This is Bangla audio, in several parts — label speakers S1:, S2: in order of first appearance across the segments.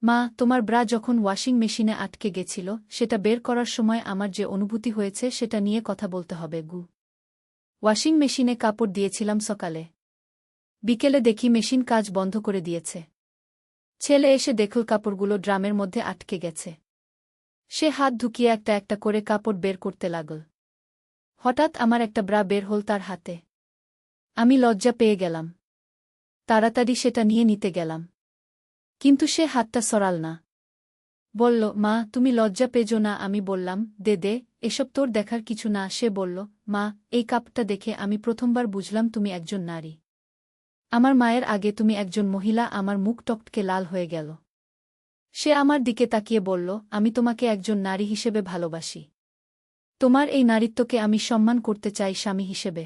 S1: মা, তোমার ব্রা যখন ওয়াশিং মেশিনে আটকে গেছিল সেটা বের করার সময় আমার যে অনুভূতি হয়েছে সেটা নিয়ে কথা বলতে হবে গু। ওয়াশিং মেশিনে কাপড় দিয়েছিলাম সকালে। বিকেলে দেখি মেশিন কাজ বন্ধ করে দিয়েছে। ছেলে এসে দেখল কাপড়গুলো ড্রামের মধ্যে আটকে গেছে। সে হাত ঢুকিয়ে একটা একটা করে কাপড় বের করতে লাগল। হঠাৎ আমার একটা ব্রা বের হল তার হাতে। আমি লজ্জা পেয়ে গেলাম। তাড়াতাড়ি সেটা নিয়ে নিতে গেলাম। কিন্তু সে হাতটা সরাল না। বলল, মা, তুমি লজ্জা পেজো না। আমি বললাম, দে দে, এসব তোর দেখার কিছু না। সে বলল, মা, এই কাপটা দেখে আমি প্রথমবার বুঝলাম তুমি একজন নারী। আমার মায়ের আগে তুমি একজন মহিলা। আমার মুখ টকটকে লাল হয়ে গেল। সে আমার দিকে তাকিয়ে বলল, আমি তোমাকে একজন নারী হিসেবে ভালোবাসি। তোমার এই নারীত্বকে আমি সম্মান করতে চাই স্বামী হিসেবে।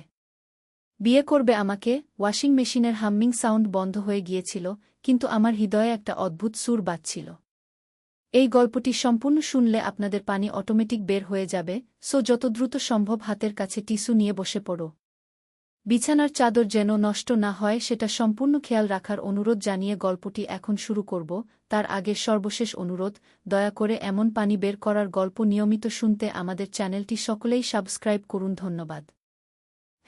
S1: বিয়ে করবে আমাকে? ওয়াশিং মেশিনের হাম্মিং সাউন্ড বন্ধ হয়ে গিয়েছিল, কিন্তু আমার হৃদয়ে একটা অদ্ভুত সুর বাজছিল। এই গল্পটি সম্পূর্ণ শুনলে আপনাদের পানি অটোমেটিক বের হয়ে যাবে, সো যত দ্রুত সম্ভব হাতের কাছে টিস্যু নিয়ে বসে পড়ো। বিছানার চাদর যেন নষ্ট না হয় সেটা সম্পূর্ণ খেয়াল রাখার অনুরোধ জানিয়ে গল্পটি এখন শুরু করব। তার আগে সর্বশেষ অনুরোধ, দয়া করে এমন পানি বের করার গল্প নিয়মিত শুনতে আমাদের চ্যানেলটি সকলেই সাবস্ক্রাইব করুন। ধন্যবাদ।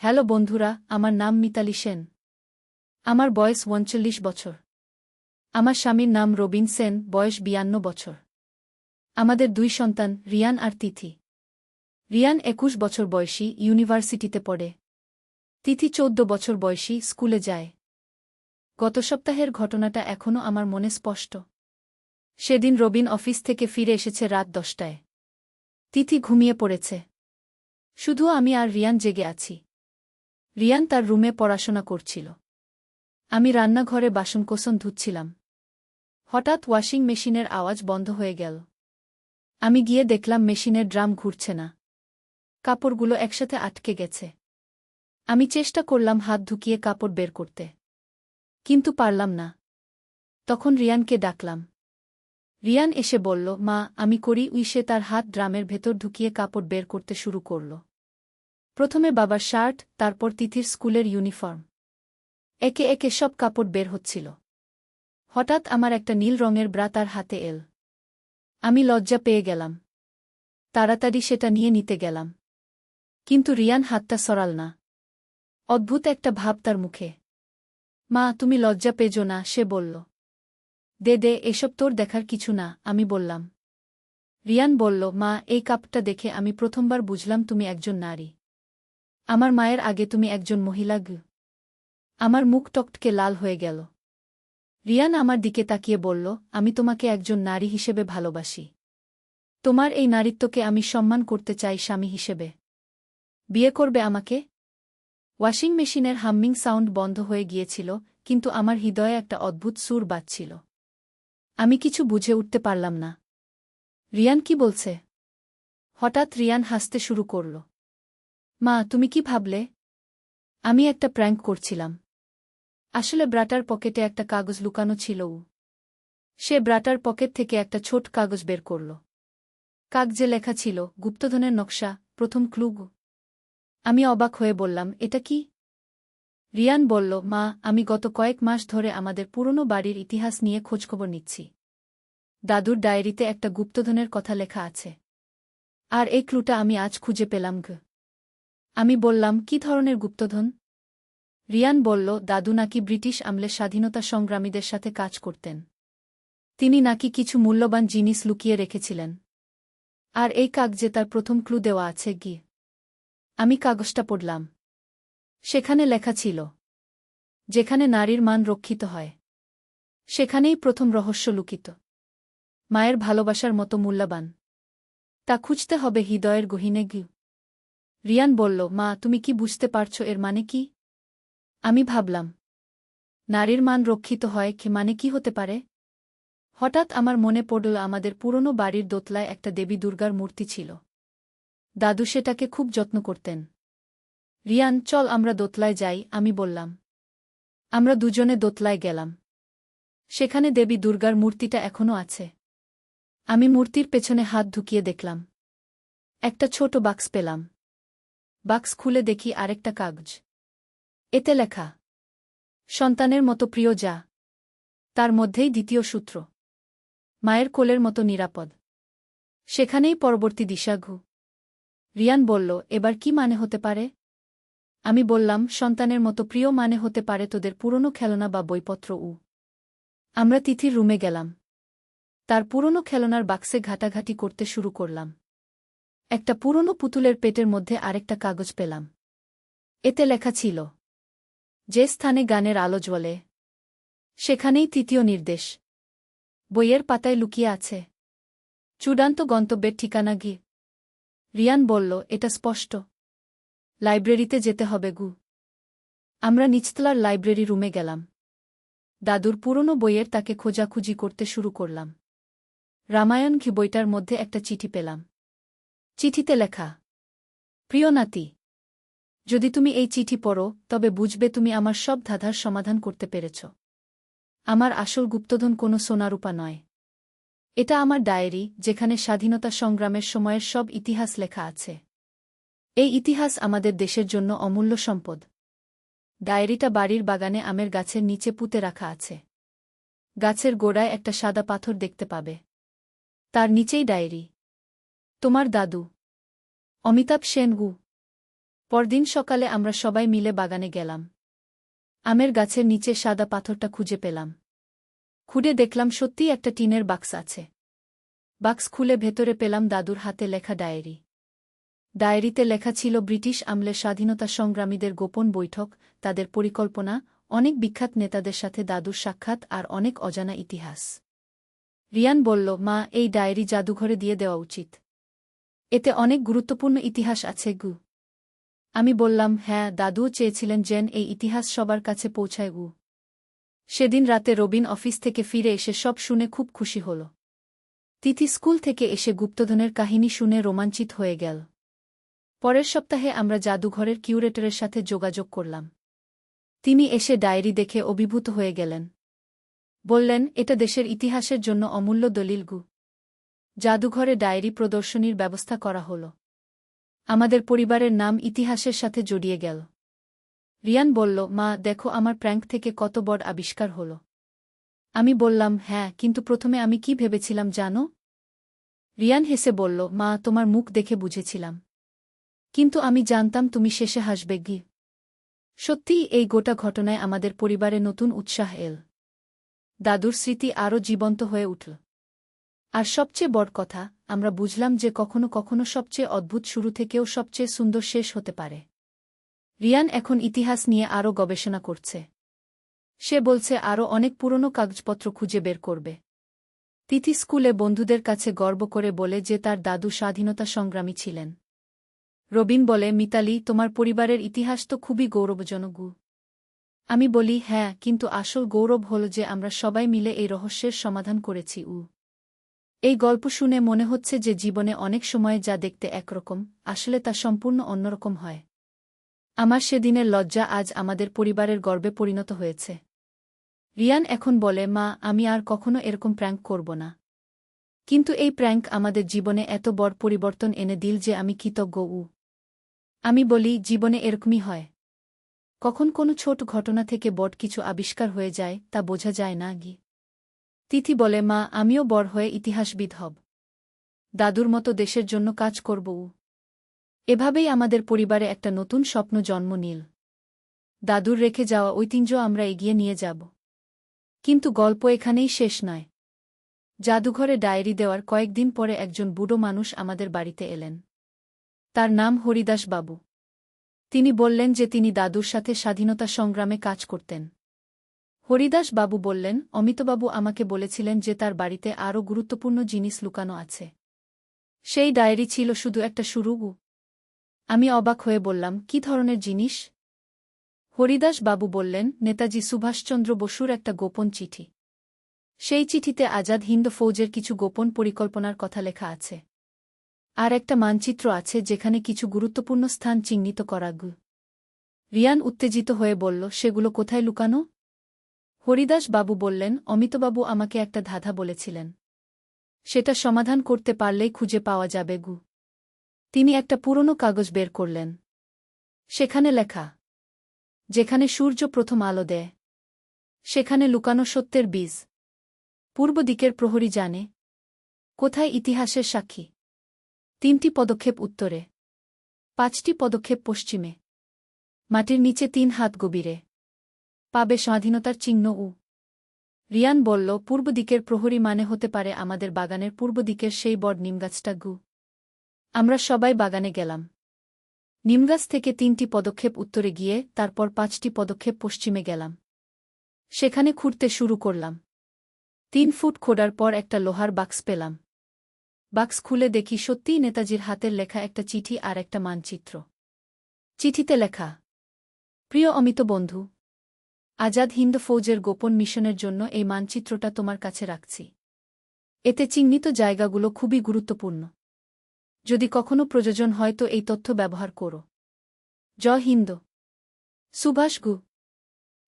S1: হ্যালো বন্ধুরা, আমার নাম মিতালি সেন। আমার বয়স ৩৯ বছর। আমার স্বামীর নাম রবিন সেন, বয়স ৫২ বছর। আমাদের ২ সন্তান, রিয়ান আর তিথি। রিয়ান ২১ বছর বয়সী, ইউনিভার্সিটিতে পড়ে। তিথি ১৪ বছর বয়সী, স্কুলে যায়। গত সপ্তাহের ঘটনাটা এখনও আমার মনে স্পষ্ট। সেদিন রবিন অফিস থেকে ফিরে এসেছে রাত ১০টায়। তিথি ঘুমিয়ে পড়েছে। শুধু আমি আর রিয়ান জেগে আছি। রিয়ান তার রুমে পড়াশোনা করছিল। আমি রান্নাঘরে বাসনকোসন ধুচ্ছিলাম। হঠাৎ ওয়াশিং মেশিনের আওয়াজ বন্ধ হয়ে গেল। আমি গিয়ে দেখলাম মেশিনের ড্রাম ঘুরছে না। কাপড়গুলো একসাথে আটকে গেছে। আমি চেষ্টা করলাম হাত ঢুকিয়ে কাপড় বের করতে, কিন্তু পারলাম না। তখন রিয়ানকে ডাকলাম। রিয়ান এসে বলল, মা, আমি করি। সে তার হাত ড্রামের ভেতর ঢুকিয়ে কাপড় বের করতে শুরু করল। প্রথমে বাবার শার্ট, তারপর তিথির স্কুলের ইউনিফর্ম। একে একে সব কাপড় বের হচ্ছিল। হঠাৎ আমার একটা নীল রঙের ব্রা তার হাতে এল। আমি লজ্জা পেয়ে গেলাম। তাড়াতাড়ি সেটা নিয়ে নিতে গেলাম। কিন্তু রিয়ান হাতটা সরাল না। অদ্ভুত একটা ভাব তার মুখে। মা, তুমি লজ্জা পেজো না, সে বলল। দে দে, এসব তোর দেখার কিছু না। আমি বললাম। রিয়ান বলল, মা, এই কাপটা দেখে আমি প্রথমবার বুঝলাম তুমি একজন নারী। আমার মায়ের আগে তুমি একজন মহিলা। আমার মুখ টকটকে লাল হয়ে গেল। রিয়ান আমার দিকে তাকিয়ে বলল, আমি তোমাকে একজন নারী হিসেবে ভালোবাসি। তোমার এই নারীত্বকে আমি সম্মান করতে চাই স্বামী হিসেবে। বিয়ে করবে আমাকে? ওয়াশিং মেশিনের হাম্মিং সাউন্ড বন্ধ হয়ে গিয়েছিল, কিন্তু আমার হৃদয়ে একটা অদ্ভুত সুর বাজছিল। আমি কিছু বুঝে উঠতে পারলাম না। রিয়ান কি বলছে? হঠাৎ রিয়ান হাসতে শুরু করল। মা, তুমি কি ভাবলে? আমি একটা প্র্যাঙ্ক করছিলাম। আসলে ব্রাটার পকেটে একটা কাগজ লুকানো ছিল। সে ব্রাটার পকেট থেকে একটা ছোট কাগজ বের করল। কাগজে লেখা ছিল, গুপ্তধনের নকশা, প্রথম ক্লু। আমি অবাক হয়ে বললাম, এটা কি? রিয়ান বলল, মা, আমি গত কয়েক মাস ধরে আমাদের পুরনো বাড়ির ইতিহাস নিয়ে খোঁজখবর নিচ্ছি। দাদুর ডায়েরিতে একটা গুপ্তধনের কথা লেখা আছে। আর এই ক্লুটা আমি আজ খুঁজে পেলাম। আমি বললাম, কি ধরনের গুপ্তধন? রিয়ান বলল, দাদু নাকি ব্রিটিশ আমলে স্বাধীনতা সংগ্রামীদের সাথে কাজ করতেন। তিনি নাকি কিছু মূল্যবান জিনিস লুকিয়ে রেখেছিলেন। আর এই কাগজে তার প্রথম ক্লু দেওয়া আছে। আমি কাগজটা পড়লাম। সেখানে লেখা ছিল, যেখানে নারীর মান রক্ষিত হয়, সেখানেই প্রথম রহস্য লুকিত। মায়ের ভালোবাসার মতো মূল্যবান। তা খুঁজতে হবে হৃদয়ের গহীনে। রিয়ান বলল, মা, তুমি কি বুঝতে পারছো এর মানে কি? আমি ভাবলাম, নারীর মান রক্ষিত হয় মানে কি হতে পারে? হঠাৎ আমার মনে পড়ল আমাদের পুরনো বাড়ির দোতলায় একটা দেবী দুর্গার মূর্তি ছিল। দাদু সেটাকে খুব যত্ন করতেন। রিয়ান, চল আমরা দোতলায় যাই, আমি বললাম। আমরা দুজনে দোতলায় গেলাম। সেখানে দেবী দুর্গার মূর্তিটা এখনও আছে। আমি মূর্তির পেছনে হাত ঢুকিয়ে দেখলাম। একটা ছোট বাক্স পেলাম। বাক্স খুলে দেখি আরেকটা কাগজ। এতে লেখা, সন্তানের মতো প্রিয় যা। তার মধ্যেই দ্বিতীয় সূত্র। মায়ের কোলের মতো নিরাপদ। সেখানেই পরবর্তী দিশা ঘু। রিয়ান বলল, এবার কি মানে হতে পারে? আমি বললাম, সন্তানের মতো প্রিয় মানে হতে পারে তোদের পুরনো খেলনা বা বইপত্র। আমরা তিথির রুমে গেলাম। তার পুরনো খেলনার বাক্সে ঘাটাঘাটি করতে শুরু করলাম। একটা পুরনো পুতুলের পেটের মধ্যে আরেকটা কাগজ পেলাম। এতে লেখা ছিল, যে স্থানে গানের আলো জ্বলে সেখানেই তৃতীয় নির্দেশ। বইয়ের পাতায় লুকিয়ে আছে চূড়ান্ত গন্তব্যের ঠিকানা। রিয়ান বলল, এটা স্পষ্ট। লাইব্রেরিতে যেতে হবে গু। আমরা নিচতলার লাইব্রেরি রুমে গেলাম। দাদুর পুরনো বইয়ের তাকে খোঁজাখুঁজি করতে শুরু করলাম। রামায়ণ বইটার মধ্যে একটা চিঠি পেলাম। চিঠিতে লেখা, প্রিয় নাতি, যদি তুমি এই চিঠি পড়ো তবে বুঝবে তুমি আমার সব ধাঁধার সমাধান করতে পেরেছ। আমার আসল গুপ্তধন কোনো সোনারূপা নয়। এটা আমার ডায়েরি, যেখানে স্বাধীনতা সংগ্রামের সময়ের সব ইতিহাস লেখা আছে। এই ইতিহাস আমাদের দেশের জন্য অমূল্য সম্পদ। ডায়েরিটা বাড়ির বাগানে আমের গাছের নিচে পুঁতে রাখা আছে। গাছের গোড়ায় একটা সাদা পাথর দেখতে পাবে। তার নিচেই ডায়েরি। তোমার দাদু, অমিতাভ সেন। পরদিন সকালে আমরা সবাই মিলে বাগানে গেলাম। আমের গাছের নিচে সাদা পাথরটা খুঁজে পেলাম। খুঁড়ে দেখলাম সত্যিই একটা টিনের বাক্স আছে। বাক্স খুলে ভেতরে পেলাম দাদুর হাতে লেখা ডায়েরি। ডায়েরিতে লেখা ছিল ব্রিটিশ আমলের স্বাধীনতা সংগ্রামীদের গোপন বৈঠক, তাদের পরিকল্পনা, অনেক বিখ্যাত নেতাদের সাথে দাদুর সাক্ষাৎ আর অনেক অজানা ইতিহাস। রিয়ান বলল, মা, এই ডায়েরি জাদুঘরে দিয়ে দেওয়া উচিত। এতে অনেক গুরুত্বপূর্ণ ইতিহাস আছে গু। আমি বললাম, হ্যাঁ, দাদুও চেয়েছিলেন যেন এই ইতিহাস সবার কাছে পৌঁছায় গু। সেদিন রাতে রবিন অফিস থেকে ফিরে এসে সব শুনে খুব খুশি হল। তিথি স্কুল থেকে এসে গুপ্তধনের কাহিনী শুনে রোমাঞ্চিত হয়ে গেল। পরের সপ্তাহে আমরা জাদুঘরের কিউরেটরের সাথে যোগাযোগ করলাম। তিনি এসে ডায়েরি দেখে অভিভূত হয়ে গেলেন। বললেন, এটা দেশের ইতিহাসের জন্য অমূল্য দলিল গু। জাদুঘরে ডায়েরি প্রদর্শনীর ব্যবস্থা করা হল। আমাদের পরিবারের নাম ইতিহাসের সাথে জড়িয়ে গেল। রিয়ান বলল, মা, দেখো আমার প্র্যাঙ্ক থেকে কত বড় আবিষ্কার হল। আমি বললাম, হ্যাঁ, কিন্তু প্রথমে আমি কি ভেবেছিলাম জানো? রিয়ান হেসে বলল, মা, তোমার মুখ দেখে বুঝেছিলাম। কিন্তু আমি জানতাম তুমি শেষে হাসবে গি। সত্যিই এই গোটা ঘটনায় আমাদের পরিবারে নতুন উৎসাহ এল। দাদুর স্মৃতি আরও জীবন্ত হয়ে উঠল। আর সবচেয়ে বড় কথা, আমরা বুঝলাম যে কখনো কখনো সবচেয়ে অদ্ভুত শুরু থেকেও সবচেয়ে সুন্দর শেষ হতে পারে। রিয়ান এখন ইতিহাস নিয়ে আরও গবেষণা করছে। সে বলছে আরও অনেক পুরনো কাগজপত্র খুঁজে বের করবে। তিথি স্কুলে বন্ধুদের কাছে গর্ব করে বলে যে তার দাদু স্বাধীনতা সংগ্রামী ছিলেন। রবিন বলে, মিতালি, তোমার পরিবারের ইতিহাস তো খুবই গৌরবজনক। আমি বলি, হ্যাঁ, কিন্তু আসল গৌরব হল যে আমরা সবাই মিলে এই রহস্যের সমাধান করেছি। এই গল্প শুনে মনে হচ্ছে যে জীবনে অনেক সময় যা দেখতে একরকম, আসলে তা সম্পূর্ণ অন্যরকম হয়। আমার সেদিনের লজ্জা আজ আমাদের পরিবারের গর্বে পরিণত হয়েছে। রিয়ান এখন বলে, মা, আমি আর কখনো এরকম প্র্যাঙ্ক করব না। কিন্তু এই প্র্যাঙ্ক আমাদের জীবনে এত বড় পরিবর্তন এনে দিল যে আমি কৃতজ্ঞ। আমি বলি, জীবনে এরকমই হয়। কখন কোনো ছোট ঘটনা থেকে বড় কিছু আবিষ্কার হয়ে যায় তা বোঝা যায় না গি। তিথি বলে, মা, আমিও বড় হয়ে ইতিহাসবিদ হব। দাদুর মতো দেশের জন্য কাজ করব। এভাবেই আমাদের পরিবারে একটা নতুন স্বপ্ন জন্ম নিল। দাদুর রেখে যাওয়া ঐতিহ্য আমরা এগিয়ে নিয়ে যাব। কিন্তু গল্প এখানেই শেষ নয়। জাদুঘরে ডায়েরি দেওয়ার কয়েকদিন পরে একজন বুড়ো মানুষ আমাদের বাড়িতে এলেন। তার নাম হরিদাস বাবু। তিনি বললেন যে তিনি দাদুর সাথে স্বাধীনতা সংগ্রামে কাজ করতেন। হরিদাস বাবু বললেন, অমিতবাবু আমাকে বলেছিলেন যে তার বাড়িতে আরও গুরুত্বপূর্ণ জিনিস লুকানো আছে। সেই ডায়েরি ছিল শুধু একটা শুরু। আমি অবাক হয়ে বললাম, কি ধরনের জিনিস? হরিদাস বাবু বললেন, নেতাজি সুভাষচন্দ্র বসুর একটা গোপন চিঠি। সেই চিঠিতে আজাদ হিন্দ ফৌজের কিছু গোপন পরিকল্পনার কথা লেখা আছে। আর একটা মানচিত্র আছে যেখানে কিছু গুরুত্বপূর্ণ স্থান চিহ্নিত করা। রিয়ান উত্তেজিত হয়ে বলল, সেগুলো কোথায় লুকানো? হরিদাস বাবু বললেন, অমিতবাবু আমাকে একটা ধাঁধা বলেছিলেন। সেটা সমাধান করতে পারলেই খুঁজে পাওয়া যাবে। তিনি একটা পুরনো কাগজ বের করলেন। সেখানে লেখা, যেখানে সূর্য প্রথম আলো দেয় সেখানে লুকানো সত্যের বীজ। পূর্ব দিকের প্রহরী জানে কোথায় ইতিহাসের সাক্ষী? 3টি পদক্ষেপ উত্তরে, 5টি পদক্ষেপ পশ্চিমে, মাটির নিচে 3 হাত গভীরে, পাবে স্বাধীনতার চিহ্ন রিয়ান বলল, পূর্ব দিকের প্রহরী মানে হতে পারে আমাদের বাগানের পূর্ব দিকের সেই বড় নিমগাছটা আমরা সবাই বাগানে গেলাম। নিমগাছ থেকে 3টি পদক্ষেপ উত্তরে গিয়ে তারপর 5টি পদক্ষেপ পশ্চিমে গেলাম। সেখানে খুঁড়তে শুরু করলাম। 3 ফুট খোঁড়ার পর একটা লোহার বাক্স পেলাম। বাক্স খুলে দেখি সত্যিই নেতাজির হাতের লেখা একটা চিঠি আর একটা মানচিত্র। চিঠিতে লেখা, প্রিয় অমিত বন্ধু, আজাদ হিন্দ ফৌজের গোপন মিশনের জন্য এই মানচিত্রটা তোমার কাছে রাখছি। এতে চিহ্নিত জায়গাগুলো খুবই গুরুত্বপূর্ণ। যদি কখনো প্রয়োজন হয় তো এই তথ্য ব্যবহার করো। জয় হিন্দ। সুভাষ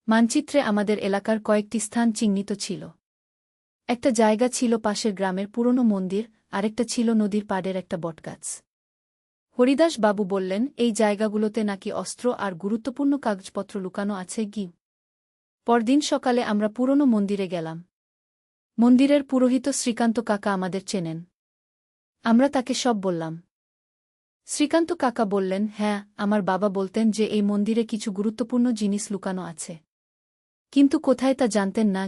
S1: মানচিত্রে আমাদের এলাকার কয়েকটি স্থান চিহ্নিত ছিল। একটা জায়গা ছিল পাশের গ্রামের পুরনো মন্দির, আরেকটা ছিল নদীর পাড়ের একটা বটগাছ। হরিদাস বাবু বললেন, এই জায়গাগুলোতে নাকি অস্ত্র আর গুরুত্বপূর্ণ কাগজপত্র লুকানো আছে পরদিন সকালে আমরা পুরনো মন্দিরে গেলাম। মন্দিরের পুরোহিত শ্রীকান্ত কাকা আমাদের চেনেন। আমরা তাকে সব বললাম। শ্রীকান্ত কাকা বললেন, হ্যাঁ, আমার বাবা বলতেন যে এই মন্দিরে কিছু গুরুত্বপূর্ণ জিনিস লুকানো আছে, কিন্তু কোথায় তা জানতেন না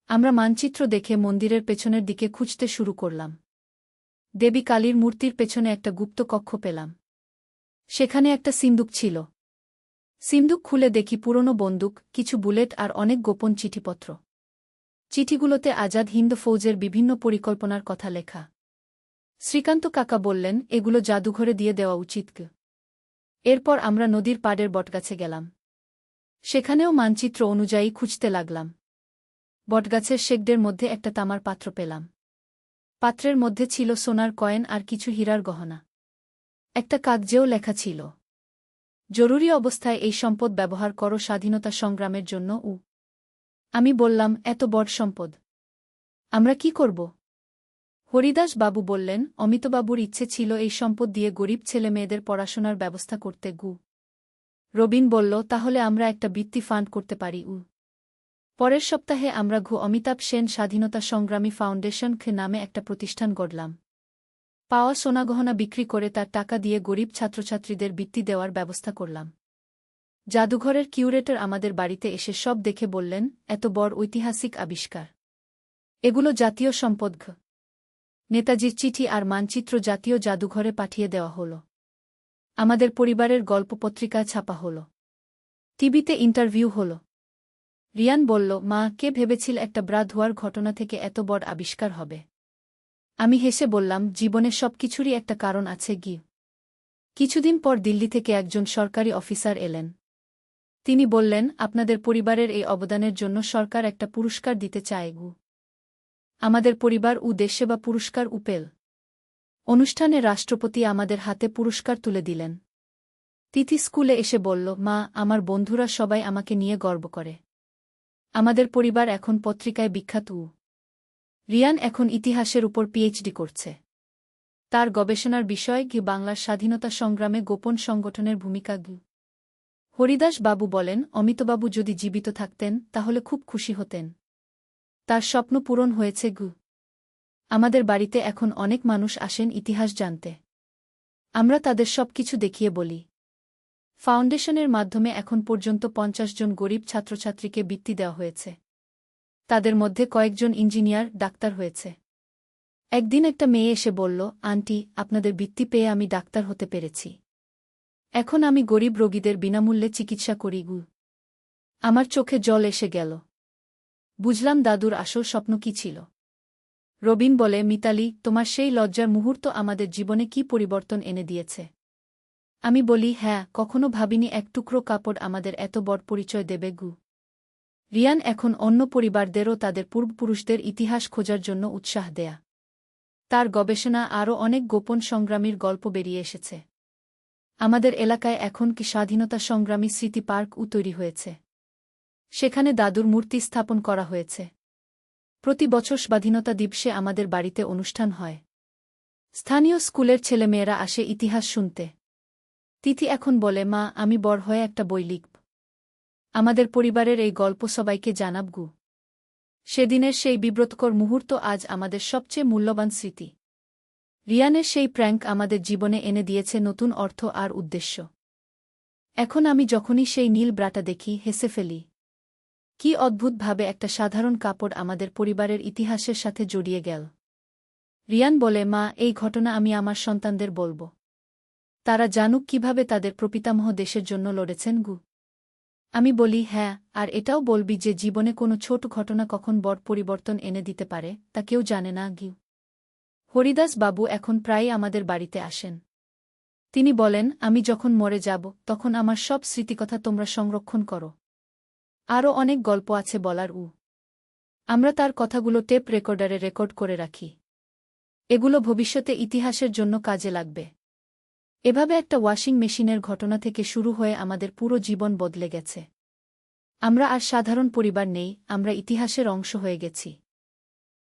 S1: আমরা মানচিত্র দেখে মন্দিরের পেছনের দিকে খুঁজতে শুরু করলাম। দেবী কালীর মূর্তির পেছনে একটা গুপ্ত কক্ষ পেলাম। সেখানে একটা সিন্দুক ছিল। সিন্দুক খুলে দেখি পুরনো বন্দুক, কিছু বুলেট আর অনেক গোপন চিঠিপত্র। চিঠিগুলোতে আজাদ হিন্দ ফৌজের বিভিন্ন পরিকল্পনার কথা লেখা। শ্রীকান্ত কাকা বললেন, এগুলো জাদুঘরে দিয়ে দেওয়া উচিত। এরপর আমরা নদীর পাড়ের বটগাছে গেলাম। সেখানেও মানচিত্র অনুযায়ী খুঁজতে লাগলাম। বটগাছের শেকডের মধ্যে একটা তামার পাত্র পেলাম। পাত্রের মধ্যে ছিল সোনার কয়েন আর কিছু হীরার গহনা। একটা কাগজেও লেখা ছিল, জরুরি অবস্থায় এই সম্পদ ব্যবহার করো স্বাধীনতা সংগ্রামের জন্য আমি বললাম, এত বড় সম্পদ আমরা কি করব? হরিদাস বাবু বললেন, অমিতবাবুর ইচ্ছে ছিল এই সম্পদ দিয়ে গরিব ছেলেমেয়েদের পড়াশোনার ব্যবস্থা করতে রবিন বলল, তাহলে আমরা একটা বৃত্তি ফান্ড করতে পারি পরের সপ্তাহে আমরা অমিতাভ সেন স্বাধীনতা সংগ্রামী ফাউন্ডেশন নামে একটা প্রতিষ্ঠান গড়লাম। পাওয়া সোনাগহনা বিক্রি করে তার টাকা দিয়ে গরিব ছাত্রছাত্রীদের বৃত্তি দেওয়ার ব্যবস্থা করলাম। জাদুঘরের কিউরেটর আমাদের বাড়িতে এসে সব দেখে বললেন, এত বড় ঐতিহাসিক আবিষ্কার, এগুলো জাতীয় সম্পদ। নেতাজির চিঠি আর মানচিত্র জাতীয় জাদুঘরে পাঠিয়ে দেওয়া হল। আমাদের পরিবারের গল্প পত্রিকা ছাপা হল। টিভিতে ইন্টারভিউ হল। রিয়ান বলল, মা, কে ভেবেছিল একটা ব্রা ধোয়ার ঘটনা থেকে এত বড় আবিষ্কার হবে? আমি হেসে বললাম, জীবনের সবকিছুরই একটা কারণ আছে কিছুদিন পর দিল্লি থেকে একজন সরকারি অফিসার এলেন। তিনি বললেন, আপনাদের পরিবারের এই অবদানের জন্য সরকার একটা পুরস্কার দিতে চায় আমাদের পরিবার দেশসেবা পুরস্কার পেল। অনুষ্ঠানে রাষ্ট্রপতি আমাদের হাতে পুরস্কার তুলে দিলেন। তিথি স্কুলে এসে বলল, মা, আমার বন্ধুরা সবাই আমাকে নিয়ে গর্ব করে। আমাদের পরিবার এখন পত্রিকায় বিখ্যাত রিয়ান এখন ইতিহাসের উপর পিএইচডি করছে। তার গবেষণার বিষয় বাংলার স্বাধীনতা সংগ্রামে গোপন সংগঠনের ভূমিকা হরিদাস বাবু বলেন, অমিতবাবু যদি জীবিত থাকতেন তাহলে খুব খুশি হতেন। তার স্বপ্ন পূরণ হয়েছে আমাদের বাড়িতে এখন অনেক মানুষ আসেন ইতিহাস জানতে। আমরা তাদের সবকিছু দেখিয়ে বলি। ফাউন্ডেশনের মাধ্যমে এখন পর্যন্ত 50 জন গরিব ছাত্রছাত্রীকে বৃত্তি দেওয়া হয়েছে। তাদের মধ্যে কয়েকজন ইঞ্জিনিয়ার, ডাক্তার হয়েছে। একদিন একটা মেয়ে এসে বলল, আন্টি, আপনাদের বৃত্তি পেয়ে আমি ডাক্তার হতে পেরেছি। এখন আমি গরিব রোগীদের বিনামূল্যে চিকিৎসা করি আমার চোখে জল এসে গেল। বুঝলাম দাদুর আসল স্বপ্ন কি ছিল। রবিন বলে, মিতালি, তোমার সেই লজ্জার মুহূর্ত আমাদের জীবনে কি পরিবর্তন এনে দিয়েছে। আমি বলি, হ্যাঁ, কখনো ভাবিনি এক টুকরো কাপড় আমাদের এত বড় পরিচয় দেবে রিয়ান এখন অন্য পরিবারদেরও তাদের পূর্বপুরুষদের ইতিহাস খোঁজার জন্য উৎসাহ দেয়া। তার গবেষণা আরও অনেক গোপন সংগ্রামীর গল্প বেরিয়ে এসেছে। আমাদের এলাকায় এখন স্বাধীনতা সংগ্রামী স্মৃতি পার্ক তৈরি হয়েছে। সেখানে দাদুর মূর্তি স্থাপন করা হয়েছে। প্রতি বছর স্বাধীনতা দিবসে আমাদের বাড়িতে অনুষ্ঠান হয়। স্থানীয় স্কুলের ছেলেমেয়েরা আসে ইতিহাস শুনতে। তিথি এখন বলে, মা, আমি বড় হয়ে একটা বই লিখব। আমাদের পরিবারের এই গল্প সবাইকে জানাব সেদিনের সেই বিব্রতকর মুহূর্ত আজ আমাদের সবচেয়ে মূল্যবান স্মৃতি। রিয়ানের সেই প্র্যাঙ্ক আমাদের জীবনে এনে দিয়েছে নতুন অর্থ আর উদ্দেশ্য। এখন আমি যখনই সেই নীল ব্রাটা দেখি হেসে ফেলি। কি অদ্ভুতভাবে একটা সাধারণ কাপড় আমাদের পরিবারের ইতিহাসের সাথে জড়িয়ে গেল। রিয়ান বলে, মা, এই ঘটনা আমি আমার সন্তানদের বলব। তারা জানুক কিভাবে তাদের প্রপিতামহ দেশের জন্য লড়েছেন। আমি বলি, হ্যাঁ, আর এটাও বলবি যে জীবনে কোনো ছোট ঘটনা কখন বড় পরিবর্তন এনে দিতে পারে তা কেউ জানে না। হরিদাস বাবু এখন প্রায়ই আমাদের বাড়িতে আসেন। তিনি বলেন, আমি যখন মরে যাব তখন আমার সব স্মৃতিকথা তোমরা সংরক্ষণ করো। আরও অনেক গল্প আছে বলার। আমরা তার কথাগুলো টেপ রেকর্ডারে রেকর্ড করে রাখি। এগুলো ভবিষ্যতে ইতিহাসের জন্য কাজে লাগবে। এভাবে একটা ওয়াশিং মেশিনের ঘটনা থেকে শুরু হয়ে আমাদের পুরো জীবন বদলে গেছে। আমরা আর সাধারণ পরিবার নেই, আমরা ইতিহাসের অংশ হয়ে গেছি।